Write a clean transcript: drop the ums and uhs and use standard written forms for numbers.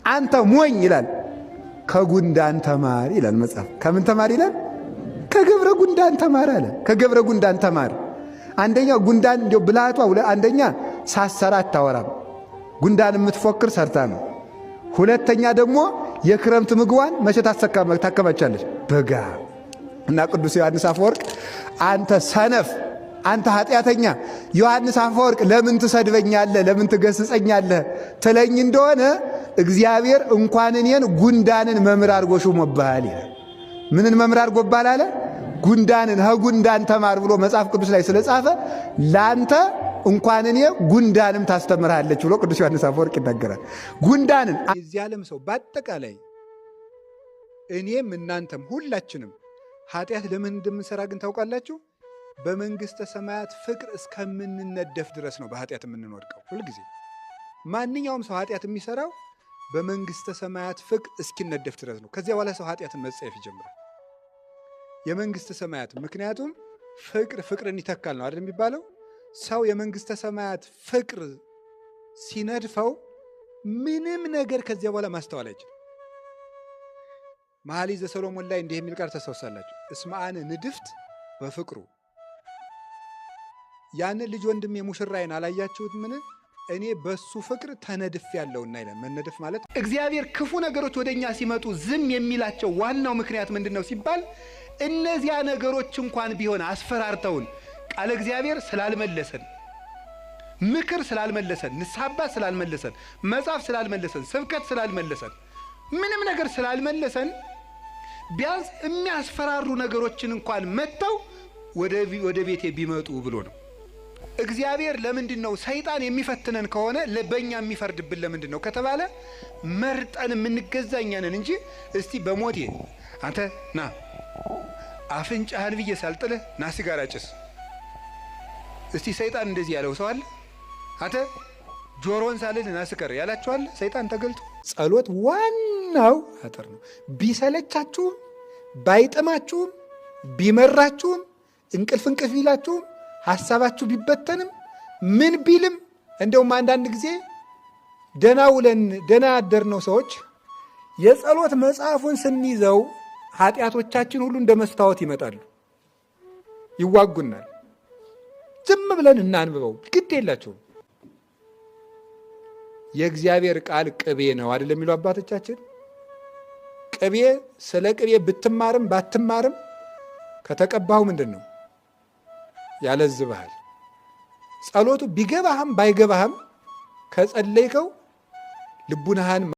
አንተ ሞኝ ይላል ከጉንዳን ተማር ይላል መጽሐፍ። ከምን ተማር ይላል? ከገብረ ጉንዳን ተማር አለ። ከገብረ ጉንዳን ተማር። አንደኛ ጉንዳን እንዲያው ብልሃቷ፣ አንደኛ ሳሰራ አታወራም። ጉንዳን የምትፎክር ሰርታ ነው። ሁለተኛ ደግሞ የክረምት ምግቧን መቼ ታከማቻለች? በጋ። እና ቅዱስ ዮሐንስ አፈወርቅ አንተ ሰነፍ፣ አንተ ኃጢአተኛ ዮሐንስ አፈወርቅ ለምን ትሰድበኛለህ? ለምን ትገስጸኛለህ? ትለኝ እንደሆነ እግዚአብሔር እንኳን እኔን ጉንዳንን መምህር አድርጎ ሾሞብሃል ይላል። ምንን መምህር አድርጎብሃል አለ? ጉንዳንን። ከጉንዳን ተማር ብሎ መጽሐፍ ቅዱስ ላይ ስለጻፈ ለአንተ እንኳን እኔ ጉንዳንም ታስተምርሃለች ብሎ ቅዱስ ዮሐንስ አፈወርቅ ይናገራል። ጉንዳንን የዚህ ዓለም ሰው በአጠቃላይ እኔም እናንተም ሁላችንም ኃጢአት ለምን እንደምንሰራ ግን ታውቃላችሁ? በመንግሥተ ሰማያት ፍቅር እስከምንነደፍ ድረስ ነው በኃጢአት የምንወድቀው። ሁልጊዜ ማንኛውም ሰው ኃጢአት የሚሰራው በመንግሥተ ሰማያት ፍቅር እስኪነደፍ ድረስ ነው። ከዚያ በኋላ ሰው ኃጢአትን መጸየፍ ይጀምራል። የመንግሥተ ሰማያት ምክንያቱም ፍቅር ፍቅርን ይተካል ነው አይደል የሚባለው? ሰው የመንግሥተ ሰማያት ፍቅር ሲነድፈው ምንም ነገር ከዚያ በኋላ ማስተዋል አይችልም። መኃልየ ዘሰሎሞን ላይ እንዲህ የሚል ቃል ታስታውሳላችሁ። እስመ አነ ንድፍት በፍቅሩ። ያንን ልጅ ወንድሜ ሙሽራዬን አላያችሁት? ምን እኔ በሱ ፍቅር ተነድፍ ያለውና ይላል። መነደፍ ማለት እግዚአብሔር ክፉ ነገሮች ወደኛ ሲመጡ ዝም የሚላቸው ዋናው ምክንያት ምንድን ነው ሲባል እነዚያ ነገሮች እንኳን ቢሆን አስፈራርተውን ቃለ እግዚአብሔር ስላልመለሰን፣ ምክር ስላልመለሰን፣ ንስሐ አባት ስላልመለሰን፣ መጽሐፍ ስላልመለሰን፣ ስብከት ስላልመለሰን፣ ምንም ነገር ስላልመለሰን ቢያንስ የሚያስፈራሩ ነገሮችን እንኳን መጥተው ወደ ቤቴ ቢመጡ ብሎ ነው። እግዚአብሔር ለምንድን ነው ሰይጣን የሚፈትነን ከሆነ በእኛ የሚፈርድብን ለምንድን ነው ከተባለ መርጠን የምንገዛ እኛ ነን እንጂ እስቲ በሞቴ አንተ ና አፍንጫህን ብዬ ሳልጥልህ ና ሲጋራ ጭስ። እስቲ ሰይጣን እንደዚህ ያለው ሰው አለ? አንተ ጆሮን ሳልል ና ስከር ያላችኋል? ሰይጣን ተገልጦ። ጸሎት ዋናው አጥር ነው። ቢሰለቻችሁም ባይጥማችሁም ቢመራችሁም እንቅልፍ ቢላችሁም ሐሳባችሁ ቢበተንም ምን ቢልም እንደውም አንዳንድ ጊዜ ደና ውለን ደና ያደርነው ሰዎች የጸሎት መጽሐፉን ስንይዘው ኃጢአቶቻችን ሁሉ እንደ መስታወት ይመጣሉ፣ ይዋጉናል። ዝም ብለን እናንብበው፣ ግድ የላቸውም። የእግዚአብሔር ቃል ቅቤ ነው አይደል የሚሉ አባቶቻችን። ቅቤ ስለ ቅቤ ብትማርም ባትማርም ከተቀባሁ ምንድን ነው ያለዝብሃል። ጸሎቱ ቢገባህም ባይገባህም ከጸለይከው ልቡናህን